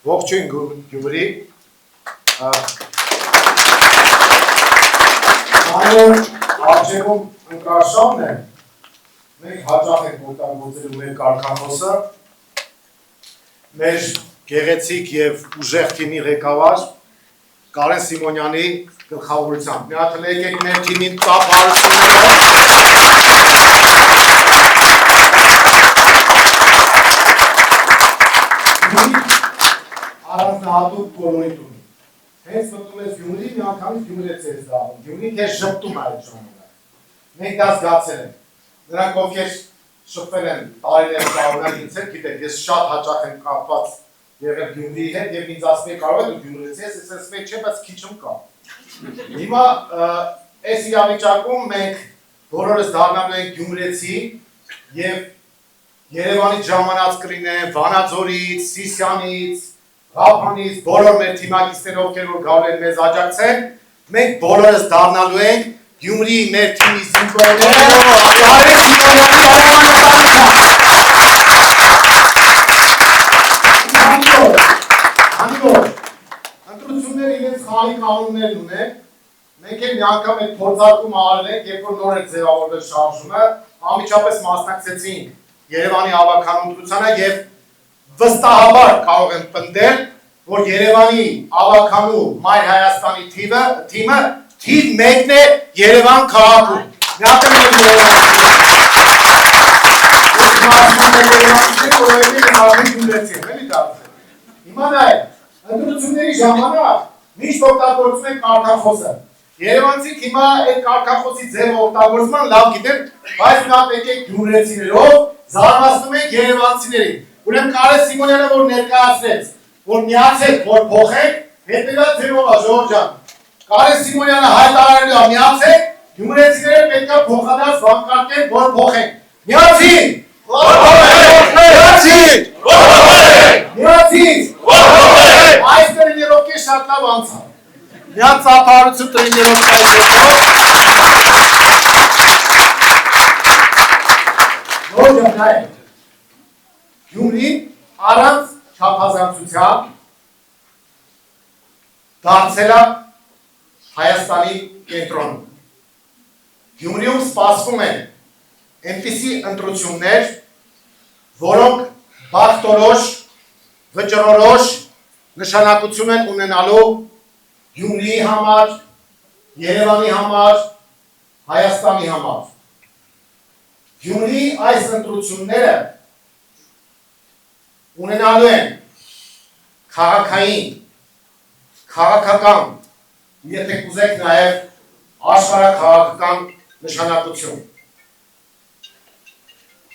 Ողջույն Գյումրի, Մանր արջևում ընկրաշանն է, մենք հաճախ ենք օգտագործելու մեր կարգախոսը, մեր գեղեցիկ և ուժեղ թիմի ղեկավար Կարեն Սիմոնյանի գլխավորությամբ։ Մի հատ եկեք մեր թիմին ծափ հարցումները։ Առանձնահատուկ կոլորիտ ունի։ Հենց մտնում ես Գյումրի, մի անգամից Գյումրեցի ես դառնում։ Գյումրին քեզ շփտում է այդ ժամանակ։ Մենք դա զգացել ենք։ Նրանք ովքեր շփվել են տարիներ շարունակ ինձ հետ, գիտեք, ես շատ հաճախ եմ կապված եղել Գյումրիի հետ եւ ինձ ասում են կարող է դու Գյումրեցի ես, ես ասում եմ չէ, բայց քիչում կա։ Հիմա այս իրավիճակում մենք բոլորս դառնալու ենք Գյումրեցի եւ Երևանից ժամանած կլինեն, Վանաձորից, Սիսյանից, Ղափանից, բոլոր մեր թիմակիցները, ովքեր որ գալու են մեզ աջակցեն, մենք բոլորս դառնալու ենք Գյումրիի մեր թիմի զինվորները, Կարեն Սիմոնյանի ընտրությունները իրենց խաղի կանոններ ունեն, մենք էլ մի անգամ այդ փորձարկումը արել ենք, երբ որ նոր էր ձևավորվել շարժումը, անմիջապես մասնակցեցինք Երևանի ավագանու ընտրությանը եւ վստահաբար կարող եմ պնդել, որ Երևանի ավագանու Մայր Հայաստանի թիմը թիվ 1-ն է Երևան քաղաքում։ Հիմա նայեք, ընտրությունների ժամանակ միշտ օգտագործում են կարգախոսը։ Երևանցիք հիմա այդ կարգախոսի ձևը օգտագործման լավ գիտեն, բայց նա եկեք գյումրեցիներով զարմացնում են երևանցիներին։ Ուրեմն Կարեն Սիմոնյանը որ ներկայացրեց, որ միացեք, որ փոխեք, հետևյալ ձևով է ժողովուրդ ջան։ Կարեն Սիմոնյանը հայտարարելու է միացեք, գյումրեցիները պետք է փոխադարձ վանկարկեն, որ փոխեն։ Միացին! Միացին! Միացին! Այս տրեներովկե շատ լավ անցավ։ Միած ծափահարություն տրեներովկայի հետո Գյումրին առանց չափազանցության դարձել է Հայաստանի կենտրոնում։ Գյումրիում սպասվում են այնպիսի ընտրություններ, որոնք բախտորոշ, վճռորոշ նշանակություն են ունենալու Գյումրիի համար, Երևանի համար, Հայաստանի համար։ Գյումրիի այս ընտրությունները ունենալու են քաղաքային, քաղաքական, եթե կուզեք նաև աշխարհաքաղաքական նշանակություն։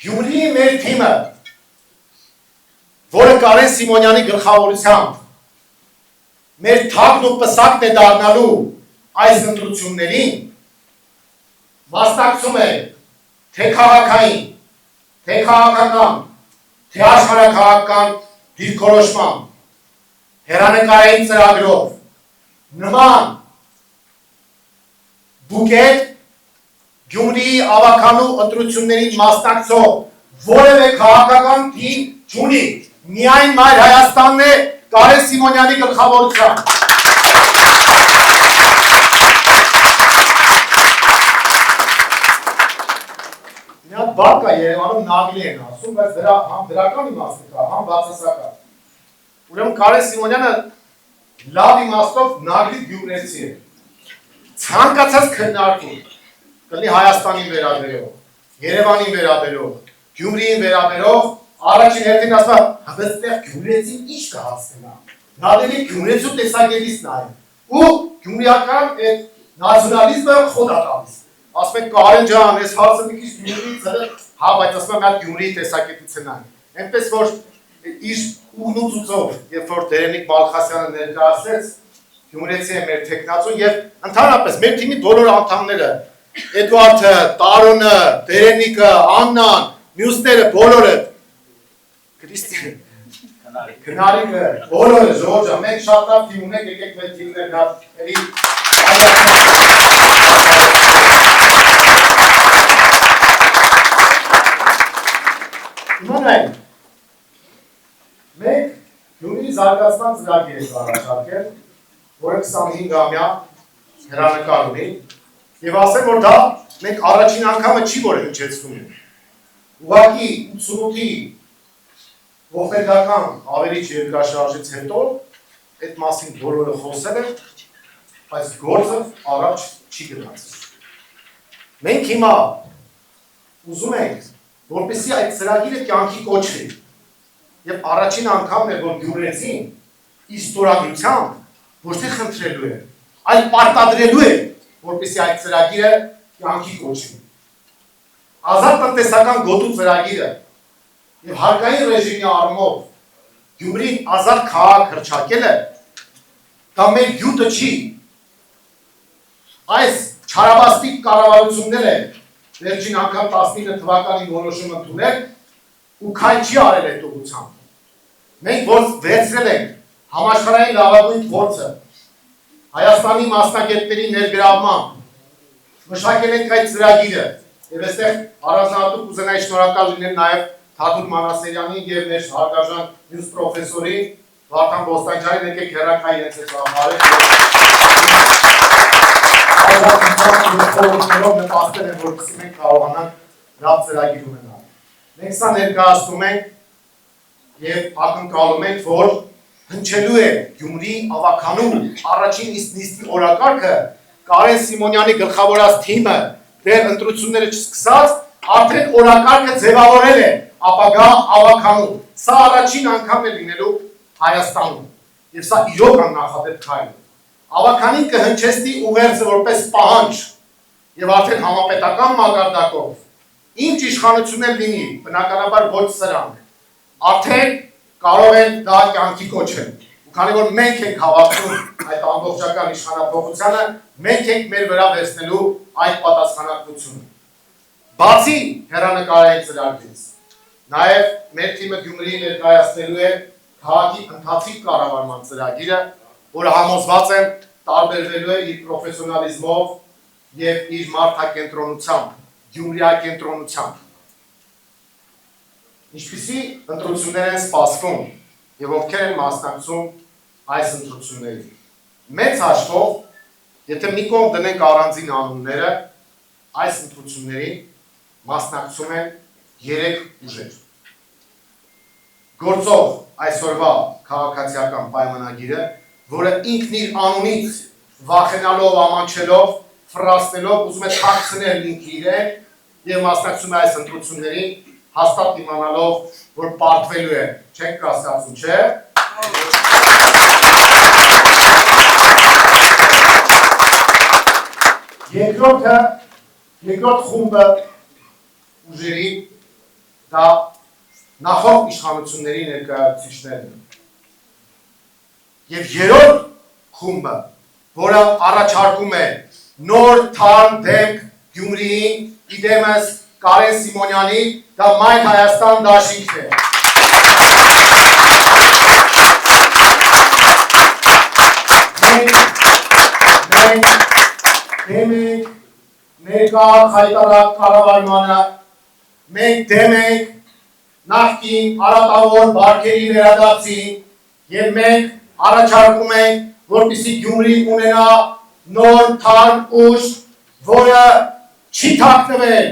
Գյումրիի մեր թիմը, որը Կարեն Սիմոնյանի գլխավորությամբ մեր թափն ու պսակն է դառնալու այս ընտրություններին, մասնակցում է թե քաղաքային, թե քաղաքական, թե աշխարհաքաղաքական դիրքորոշման, հեռանկարային ծրագրով, նման բուկետ Գյումրիի ավագանու ընտրություններին մասնակցող որևէ քաղաքական թիմ չունի, միայն Մայր Հայաստանն է Կարեն Սիմոնյանի գլխավորությամբ։ Մի հատ բառ կա Երևանում նագլի են ասում, բայց դրա համ դրական իմաստը կա, համ բացասական։ Ուրեմն Կարեն Սիմոնյանը լավ իմաստով նագլի գյումրեցի է։ Ցանկացած քննարկում կլինի Հայաստանին վերաբերող, Երևանին վերաբերող, Գյումրիին վերաբերող, առաջին հերթին ասում է, բայց այդտեղ գյումրեցին ինչ կհասնենա։ Նա դեպի գյումրեցու տեսակետից նայ։ Ու գյումրիական այդ նացիոնալիզմը խոդ է տալիս։ Ասում են Կարեն ջան, այս հարցը մի քիչ Գյումրիից է, հա, բայց ասում եմ այդ Գյումրիի տեսակետից է նայ։ Այնպես որ իր ուղնուցուցով, երբ որ Դերենիկ Բալխասյանը ներկայացրեց, Գյումրեցի է մեր թեկնածուն եւ ընդհանրապես մեր թիմի բոլոր անդամները, Էդվարդը, Տարոնը, Դերենիկը, Աննան, մյուսները բոլորը, Քրիստիան, Քնարիկը, բոլորը ժողովուրդ, մենք շատ լավ թիմ ունենք, եկեք մեր թիմներն էլի Իմանայք, մենք Գյումրի Գյումրի զարգացման ծրագիր է առաջարկել, որը 25-ամյա հեռանկար ունի, եւ ասեմ, որ դա մենք առաջին անգամը չի, որ հնչեցնում ենք։ Ուղղակի 88-ի ողբերգական ավերիչ երկրաշարժից հետո այդ մասին բոլորը խոսել են, բայց գործը առաջ չի գնացել։ Մենք հիմա ուզում ենք, որպեսզի այդ ծրագիրը կյանքի կոչվի, եւ առաջին անգամն է, որ գյումրեցին իստորագրությամբ ոչ թե խնդրելու է, այլ պարտադրելու է, որպեսզի այդ ծրագիրը կյանքի կոչվի։ Ազատ տնտեսական գոտու ծրագիրը եւ հարկային ռեժիմի առումով Գյումրին ազատ քաղաք հռչակելը դա մեր գյուտը չի։ Այս չարաբաստիկ կառավարությունները վերջին անգամ 19 թվականի որոշում ընդունել ու քայլ չի արել այդ ուղղությամբ։ Մենք որ վերցրել ենք համաշխարհային լավագույն փորձը Հայաստանի մասնագետների ներգրավմամբ մշակել ենք այդ ծրագիրը եւ այստեղ առանձնահատուկ կուզենայի շնորհակալ լինել նաեւ Թաթուլ Մանասերյանին եւ մեր հարգարժան մյուս պրոֆեսորին Վարդան Բոստանջյանին, եկեք հեռակա իրենց հետ խաղարել նպաստել են, որպեսզի մենք կարողանանք լավ ծրագիր ունենալ։ Մենք սա ներկայացնում ենք եւ ակնկալում ենք, որ հնչելու է Գյումրի ավականու առաջին նիստի օրակարգը Կարեն Սիմոնյանի գլխավորած թիմը դեռ ընտրությունները չսկսած արդեն օրակարգը ձևավորել է ապագա ավականու։ Սա առաջին անգամն է լինելու Հայաստանում եւ սա իրոք աննախադեպ քայլ է։ Ավականին կհնչեցնի ուղերձը որպես պահանջ եւ արդեն համապետական մակարդակով ինչ իշխանություններ լինի, բնականաբար ոչ սրանք, արդեն կարող են դա կյանքի կոչել։ Ու քանի որ մենք ենք հավատում այդ ամբողջական իշխանափոխությանը, մենք ենք մեր վրա վերցնելու այդ պատասխանատվությունը։ Բացի հեռանկարային ծրագրից, նաև մեր թիմը Գյումրիի ներկայացնելու է քաղաքի ընթացիկ կառավարման ծրագիրը, որը համոզված եմ տարբերվելու է իր պրոֆեսիոնալիզմով եւ իր մարդակենտրոնությամբ, գյումրիակենտրոնությամբ։ Ինչպիսի ընտրություններ են սպասվում եւ ովքեր են մասնակցում այս ընտրություններին։ Մեծ հաշվով, եթե մի կողմ դնենք առանձին անունները, այս ընտրություններին մասնակցում են 3 ուժեր։ Գործող այսօրվա քաղաքացիական պայմանագիրը, որը ինքն իր անունից վախենալով, ամանչելով, ֆրաստելով, ուզում է թաքցնել ինքը իրեն եւ մասնակցում է այս ընտրություններին, հաստատ իմանալով, որ պարտվելու է, չեք կասկածում, չէ՞։ Երկրորդ խումբը ուժերի դա նախորդ իշխանությունների ներկայացուցիչներն են։ Եվ երրորդ խումբը, որը առաջարկում է նոր թարմ դեպք Գյումրիին, իդեմս Կարեն Սիմոնյանի, դա Մայր Հայաստան դաշինքն է։ Մենք դեմ ենք ներկա հայտարարած կառավարմանը, մենք դեմ ենք նախկին արատավոր բարքերի վերադարձին եւ մենք առաջարկում ենք, որպեսզի Գյումրին ունենա նոր թարմ ուժ, որը չի թաքնվել,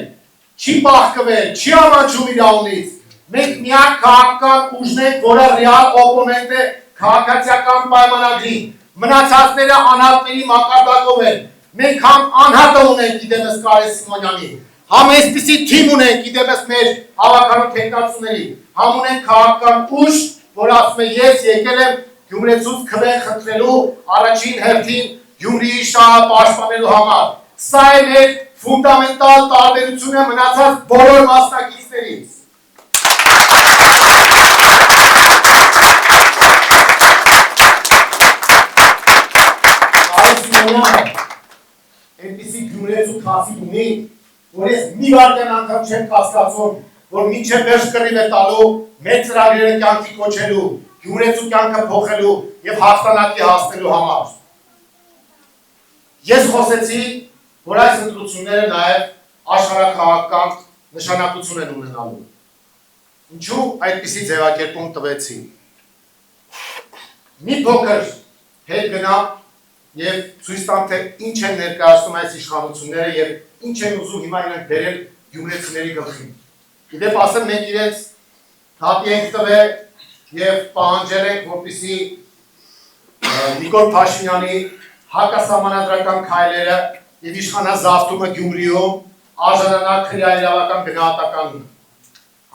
չի պահկվել, չի ամանչում իր անունից։ Մենք միակ քաղաքական ուժն ենք, որը ռեալ օպոնենտ է քաղաքացիական պայմանագրին։ Մնացածները անհատների մակարդակով են։ Մենք համ անհատը ունենք իդեմս Կարեն Սիմոնյանի, համ այսպիսի թիմ ունենք իդեմս մեր հավաքանու թեկնածուների, համ ունենք քաղաքական ուժ, որ ասում է ես եկել եմ Գյումրեցուց քվեն խնդրելու առաջին հերթին Գյումրիի շահը պաշտպանելու համար։ Սա է մեր ֆունդամենտալ տարբերությունը մնացած բոլոր մասնակիցներից։ Կարեն Սիմոնյանը այնպիսի Գյումրեցու քասի ունի, որ ես մի վայրկյան անգամ չեմ կասկածում, որ մինչև վերջ կռիվ է տալու, մեր ծրագրերը կյանքի կոչելու, Գյումրեցու կյանքը փոխելու եւ հաղթանակի հասնելու համար։ Ես խոսեցի, որ այս ընտրությունները նաեւ աշխարհաքաղաքական նշանակություն են ունենալու։ Ինչու այդպիսի ձևակերպում տվեցի։ մի փոքր հետ գնամ եւ ցույց տամ թե ինչ են ներկայացնում այս իշխանությունները եւ ինչ են ուզում հիմա իրենք բերել գյումրեցիների գլխին։ Իդեպ ասեմ մենք իրենց հատի ենք տվել եւ պահանջել ենք որպեսզի Նիկոլ Փաշինյանի հակասահմանադրական քայլերը եւ իշխանազավթումը Գյումրիում արժանանա քրեական գնահատականին։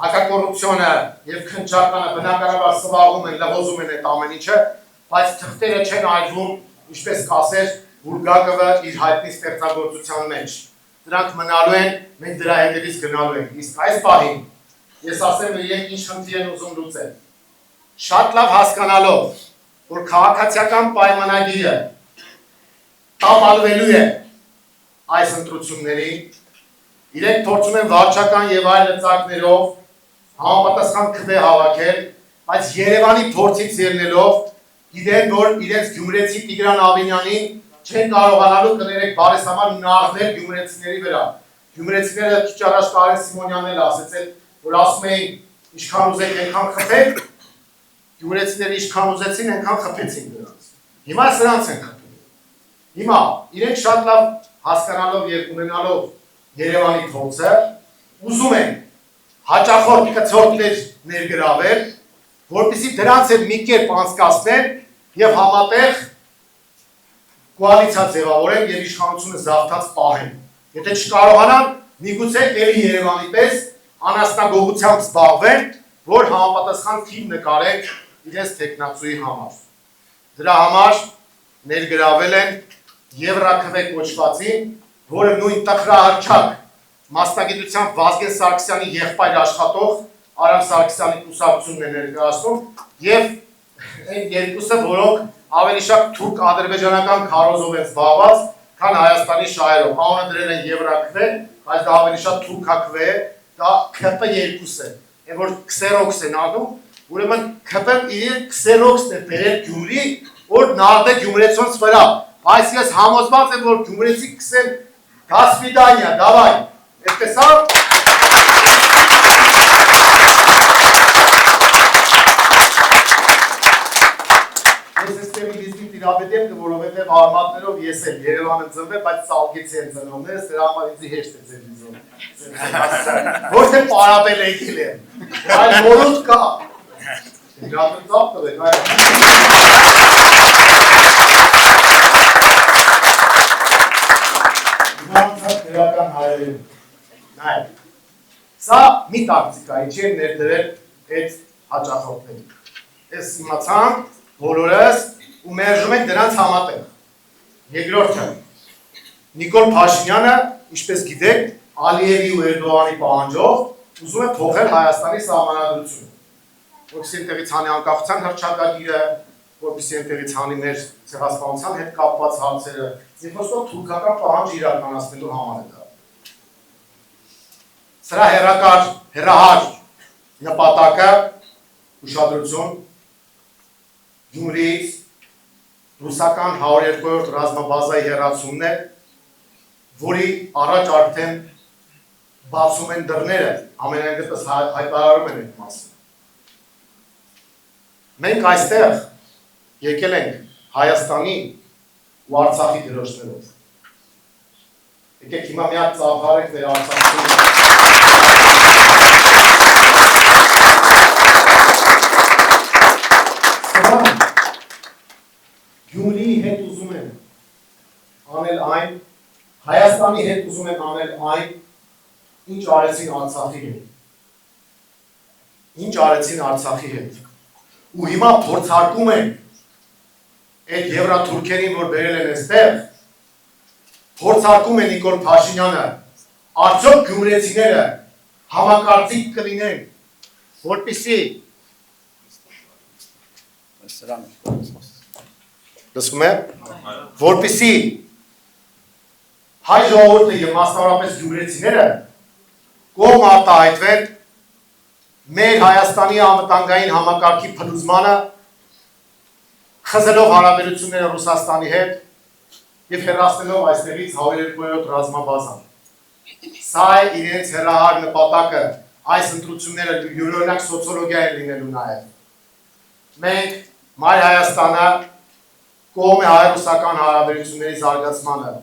Հակակոռուպցիոնը եւ քննչականը բնականաբար սվաղում են, լղոզում են այդ ամեն ինչը, բայց թղթերը չեն այրվում, ինչպես կասեր Բուլգակովը իր հայտնի ստեղծագործության մեջ։ Դրանք մնալու են, մենք դրա հետևից գնալու ենք։ Իսկ այս պահին ես ասեմ իրենք ինչ խնդիր են ուզում լուծել։ Շատ լավ հասկանալով, որ քաղաքացիական պայմանագիրը տապալվելու է այս ընտրությունների, իրենք փորձում են վարչական եւ այլ լծակներով համապատասխան քվե հավաքել, բայց Երևանի փորձից ելնելով գիտեն, որ իրենց գյումրեցի Տիգրան Ավինյանին չեն կարողանալու կներեք բարեսամար նաղդել գյումրեցիների վրա։ Գյումրեցիները քիչ առաջ Կարեն Սիմոնյանն էլ ասեց, որ ասում էին ինչքան ուզեք այնքան խփեք, գյումրեցիները ինչքան ուզեցին այնքան խփեցին դրանց։ Հիմա սրանց են խփում։ Հիմա իրենք շատ լավ հասկանալով եւ ունենալով Երևանի փորձը ուզում են հաճախորդ կցորդներ ներգրավել, որպեսզի դրանց հետ մի կերպ անցկացնեն եւ համատեղ կոալիցիա ձևավորեն եւ իշխանությունը զավթած պահեն։ Եթե չկարողանան, միգուցե ելի Երևանի պես անասնագողությամբ զբաղվեն, որ համապատասխան թիմ նկարեն իրենց տեխնացուի համար։ Դրա համար ներգրավել են Եվրաքվե կոչվածին, որը նույն տխրահարչակ մասնագիտությամբ Վազգեն Սարգսյանի եղբայր աշխատող Արամ Սարգսյանի կուսակցությունն է ներկայացնում եւ այն երկուսը, որոնք ավելի շատ թուրք-ադրբեջանական քարոզով են զբաղված, քան Հայաստանի շահերով։ Անունը դրել են Եվրաքվե, բայց դա ավելի շատ թուրքաքվե է, դա ՔՊ2 է։ Այն որ քսերոքս են անում, ուրեմն ՔՊ-ն իր քսերոքսն է բերել Գյումրի, որ նարդե գյումրեցոնց վրա։ Այս ես համոզված եմ, որ գյումրեցի քսեն Գասպիդանիա, դավայ, այսպես է։ Ես էստեղի դիսկին տիրապետեմ, որովհետև արմատներով ես եմ Երևանը ծնվել, բայց ծալգեցի են ծնողներս, դրա համար ինձի հեշտ է ձևիզում։ Ոչ թե պարապել եկել եմ, այլ որոտ կա։ Դրատը ծապ տվեք, Իրական հայերեն։ Նայ, սա մի տակտիկայի չի ներդրել այդ հաճախորդներին։ Ես իմացան բոլորս ու մերժում ենք դրանց համատեղ։ Երկրորդը, Նիկոլ Փաշինյանը, ինչպես գիտեք, Ալիևի ու Էրդողանի պահանջով ուզում է փոխել Հայաստանի սահմանադրությունը, որպեսզի այնտեղից հանի անկախության հռչակագիրը, որպեսզի այնտեղից հանի մեր ցեղասպանության հետ կապված հարցերը, եւ խոսքով թուրքական պահանջ իրականացնելու համար է դա։ Սրա հերահար նպատակը ուշադրություն Գյումրիից ռուսական 102-րդ ռազմաբազայի հեռացումն է, որի առաջ արդեն բացում են դռները, ամենայն դեպս հայտարարում են այդ մասը։ Մենք այստեղ եկել ենք Հայաստանի ու Արցախի դրոշներով։ Եկեք հիմա մի հատ ծափարենք մեր Արցախի։ Սրանք Գյումրիի հետ ուզում են անել այն, Հայաստանի հետ ուզում են անել այն, ինչ արեցին Արցախի հետ։ Ինչ արեցին Արցախի հետ։ Ու հիմա փորձարկում են այդ եվրաթուրքերին, որ բերել են այստեղ, փորձարկում է Նիկոլ Փաշինյանը, արդյոք գյումրեցիները համակարծիք կլինեն, որպեսզի լսում է, որպեսզի հայ ժողովուրդը եւ մասնավորապես գյումրեցիները կողմ արտահայտվեն մեր Հայաստանի անվտանգային համակարգի փլուզմանը, խզելով հարաբերությունները Ռուսաստանի հետ եւ հեռացնելով այստեղից 102-րդ ռազմաբազան։ Սա է իրենց հերահար նպատակը, այս ընտրությունները յուրօրինակ սոցիոլոգիա են լինելու նաեւ։ Մենք Մայր Հայաստանը կողմ է հայ-ռուսական հարաբերությունների զարգացմանը։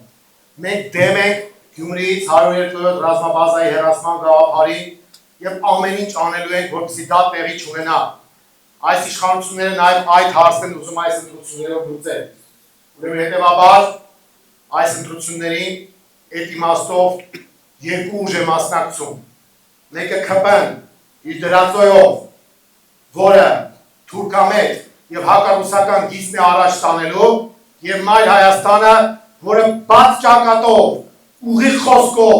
Մենք դեմ ենք Գյումրիից 102 ռազմաբազայի հեռացման գաղափարին եւ ամեն ինչ անելու ենք, որպեսզի դա տեղի չունենա։ Այս իշխանությունները նաեւ այդ հարցն են ուզում այս ընտրություններով լուծել։ Ուրեմն հետեւաբար այս ընտրություններին այդ իմաստով երկու ուժ է մասնակցում։ Մեկը ՔՊ-ն իր դրածոյով, որը թուրքամետ եւ հակառուսական գիծն է առաջ տանելու, եւ Մայր Հայաստանը, որը բաց ճակատով, ուղիղ խոսքով,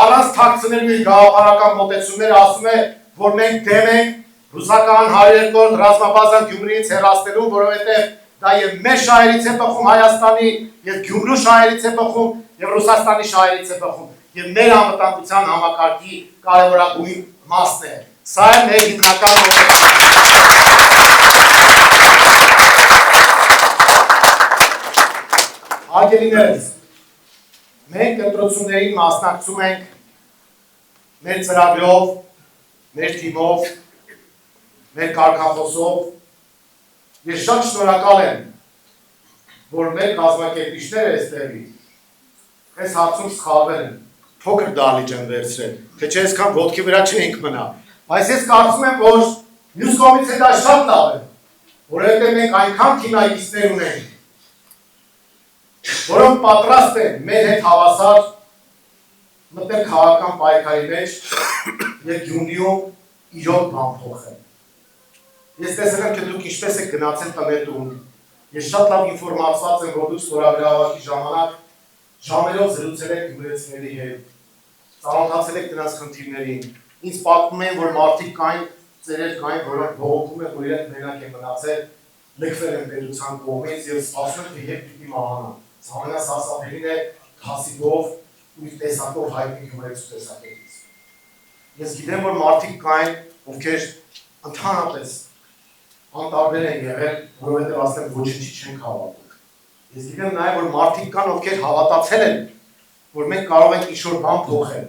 առանց թաքցնելու իր գաղափարական մոտեցումները ասում է, որ մենք դեմ ենք ռուսական 102 ռազմաբազան Գյումրիից հեռացնելու, որովհետեւ դա եւ մեր շահերից է բխում Հայաստանի, եւ Գյումրու շահերից է բխում, եւ Ռուսաստանի շահերից է բխում, եւ մեր անվտանգության համակարգի կարևորագույն մասն է։ Սա է մեր հիմնական Ագելիներս, մենք ընտրություններին մասնակցում ենք մեր ծրագրով, մեր թիմով, մեր կարգախոսով, ես շատ շնորհակալ եմ, որ մեր կազմակերպիչները այստեղի այս հարցում սխալվել են, փոքր դահլիճ են վերցրել, թե չէ այսքան ոտքի վրա չենք մնա, բայց ես կարծում եմ, որ մյուս կողմից դա շատ լավ է, որովհետև մենք այնքան թիմակիցներ ունենք, որոնք պատրաստ են մեր հետ հավասար մտնել քաղաքական պայքարի մեջ եւ Գյումրիում իրոք բան փոխել։ Ես տեսել եմ, թե դուք ինչպես եք գնացել տներում։ Ես շատ լավ ինֆորմացված եմ, որ դուք ստորագրավարքի ժամանակ ժամերով զրուցել եք գյումրեցիների հետ, ծանոթացել եք նրանց խնդիրներին։ Ինձ պատմում են, որ մարդիկ կային, ծերեր կային, որոնք բողոքում են, որ իրենք մենակ են մնացել, լքվել են պետության կողմից եւ սպասում են, թե երբ պիտի մահանան։ Ամենասարսափելին է քասիվով ու տեսակով հայտնի գյումրեցու տեսակետից։ Ես գիտեմ, որ մարդիկ կային, ովքեր ընդհանրապես անտարբեր են եղել, որովհետև ասել ոչինչի չենք հավատում։ Ես գիտեմ նաև, որ մարդիկ կան, ովքեր հավատացել են, որ մենք կարող ենք ինչ-որ բան փոխել։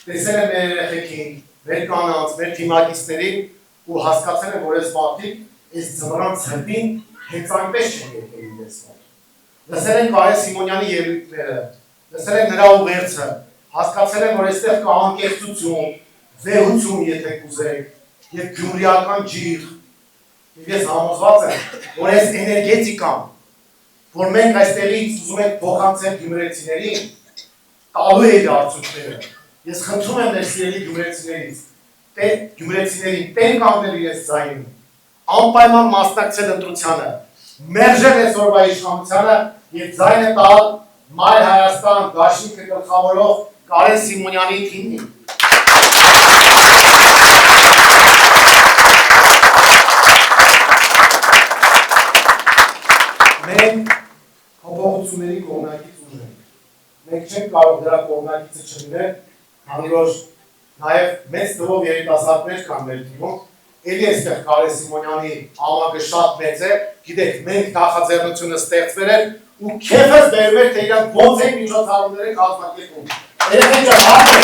Տեսել են մեր երեխեքին, մեր կանանց, մեր թիմակիցներին ու հասկացել են, որ այս մարդիկ այս ձմռան ցրտին հենց այնպես չեն եկել իրենց մոտ։ Լսել են Կարեն Սիմոնյանի ելույթները, լսել են նրա ուղերձը, հասկացել են, որ այստեղ կա անկեղծություն, վեհություն, եթե կուզեք, եւ գյումրիական ջիղ։ Եվ ես համոզված եմ, որ այս էներգետիկան, որ մենք այստեղից ուզում ենք փոխանցել գյումրեցիներին, տալու է իր արդյունքները։ Ես խնդրում եմ մեր սիրելի գյումրեցիներին, տեն կանգնել իրենց ձայնին, անպայման մասնակցել ընտրությանը, մերժել այսօրվա իշխանությանը եւ ձայնը տալ Մայր Հայաստան դաշինքը գլխավորող Կարեն Սիմոնյանի թիմին։ Մենք փոփոխությունների կողմնակից ուժ ենք։ Մենք չենք կարող դրա կողմնակիցը չլինել, քանի որ նաեւ մեծ թվով երիտասարդներ կան մեր թիմում։ Էլի այստեղ Կարեն Սիմոնյանի ամագը շատ մեծ է, գիտեք, մենք նախաձեռնությունը ստեղծվել էր ու քեֆս բերում էր, թե իրանք ոնց են միջոցառումները կազմակերպում։ Երեխեքը հարց է։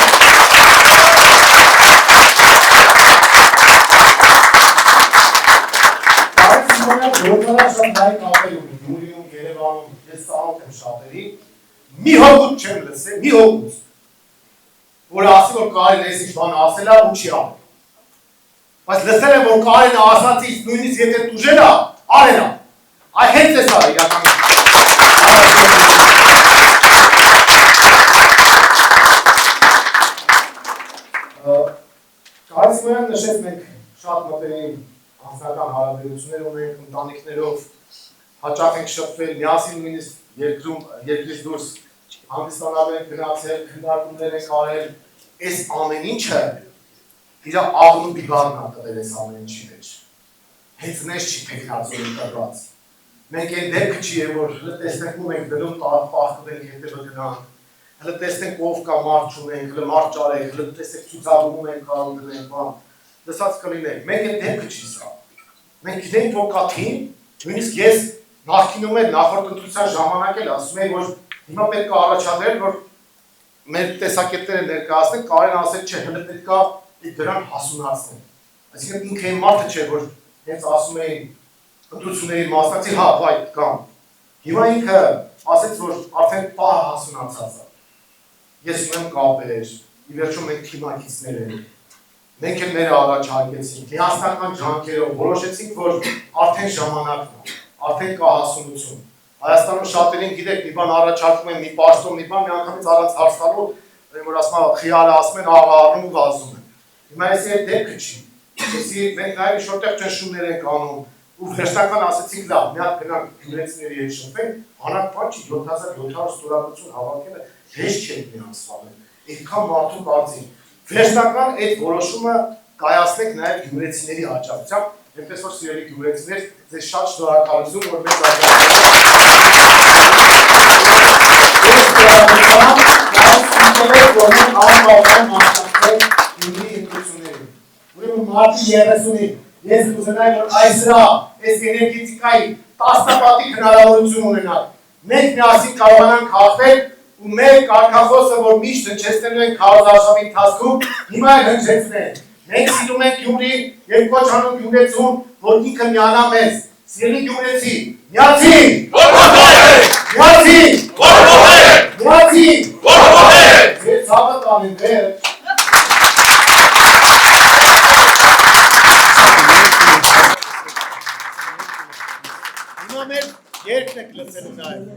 Կարեն Սիմոնյանը գործարար շատ լայն կապեր ունի, Գյումրիում, Երևանում, ես ծանոթ եմ շատերի, մի հոգուտ չեմ լսել, մի հոգուտ, որը ասի, որ Կարեն այս ինչ բան ասել է ու չի անել։ Բայց լսել եմ, որ Կարենը ասացից նույնիսկ եթե տուժել է, արել է։ Այ հենց էս է իրականում։ Կարեն Սիմոնյանը նշեց, մենք շատ մտերիմ անձնական հարաբերություններ ունենք ընտանիքներով, հաճախ ենք շփվել, միասին նույնիսկ երկրից դուրս հանդիսանալ ենք գնացել, քննարկումներ ենք արել, այս ամեն ինչը իր աղն ու բիբարն ատվել ես ամեն ինչի մեջ։ Հենց նես չի թեկնածորի տրված։ Մենք են դեպքը չի է, որ հլը տեսնենք ու մենք դնում պախտում ենք հետևը գնանք, հլը տեսնենք ով կա մարդ չունենք, հլը մարդ ճարենք, հլը տեսեք ծուցավորում ենք կարում դնենք բան, լսած կլինենք, մենք են դեպքը չի սա։ Մենք գիտենք, որ կա թիմ, նույնիսկ ես նախկինում էլ նախորդ ընտրության ժամանակ էլ ասում եմ, որ հիմա պետք է առաջադրել, որ մեր տեսակետները ներկայացնենք, Կարեն ասել չէ, հլը պետք է դրան հասունացնեն։ Այսինքն ինքը այն մարդը չէ, որ հենց ասում էին ընտրությունների մասնակցի, հա, վայ, կամ։ Հիմա ինքը ասեց, որ արդեն պահը հասունացած է։ Ես ունեմ կապեր, ի վերջո մենք թիմակիցներ ենք, մենք էլ մեր առաջարկեցինք, հիասթական ջանքերով, որոշեցինք, որ արդեն ժամանակն է, արդեն կա հասունություն։ Հայաստանում շատերին գիտեք, մի բան առաջարկում են, մի պաշտոն, մի բան, մի անգամից առանց հարց տալու, որ ասում են, խիալը ասում են, առնում ու վազում են։ Հիմա էսի այդ դեպքը չի։ Էսի մենք նաև ինչ-որտեղ ճնշումներ ենք անում, ու վերջնական ասեցինք լավ, մի հատ գնանք գյուրեցիների հետ շփվենք, հանակ բան չի 7700 ստորագրություն հավաքելը հեշտ չէ մի ամսվա։ Այդքան մարդու կարծին։ Վերջնական այդ որոշումը կայացնենք նաև գյուրեցիների աջակցությամբ, այնպես որ սիրելի գյուրեցիներ, ձեզ շատ շնորհակալություն, որ մեզ աջակցում։ Ես կուզենայի, որ այսրա, այս էներգետիկայի տասնապատիկ հնարավորություն ունենալ։ Մենք միասին կարողանանք հաղթել ու մեր կարգախոսը, որ միշտ հնչեցնելու ենք քարոզարշավի ընթացքում, հիմա էլ հնչեցնենք։ Մենք սիրում ենք Գյումրի և կոչ անում գյումրեցուն, որ ինքը միանա մեզ։ Սիրելի գյումրեցի, միացի՛ն! Միացի՛ն! Միացի՛ն! Ձեր ցավը տանեն վերջ։ Մեր երկն եք լսելու նաև։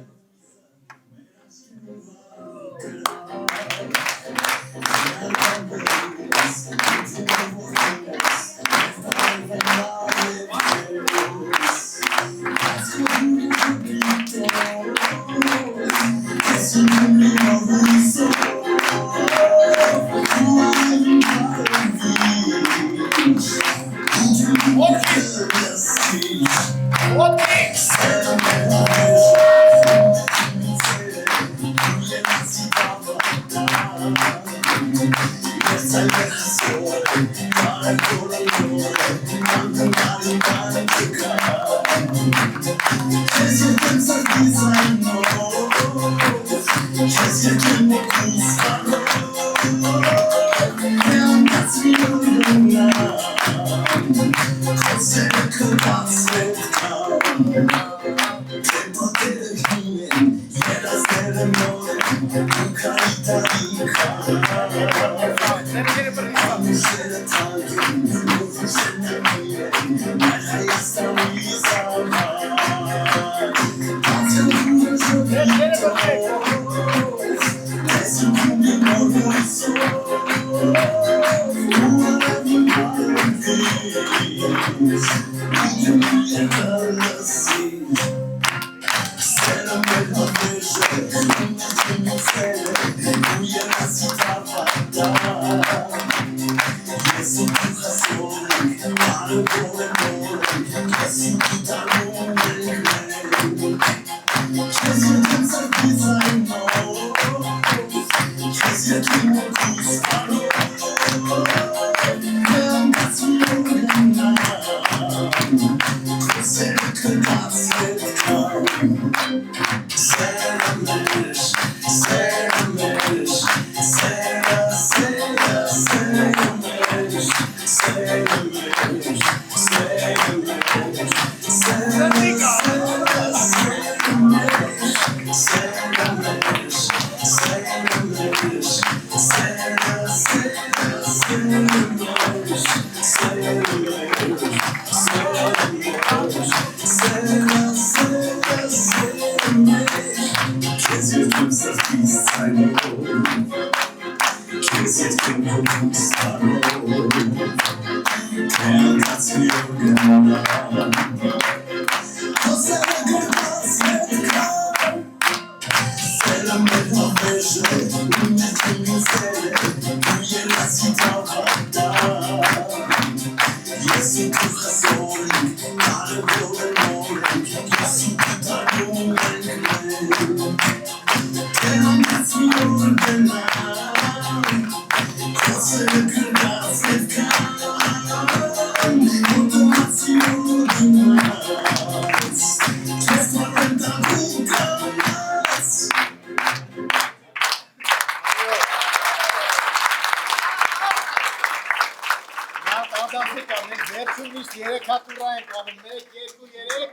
Վերջում միշտ 3 հատ ուրա ենք անում, 1, 2, 3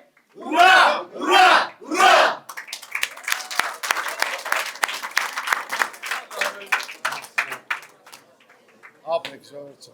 Մեկ ժողովրդ։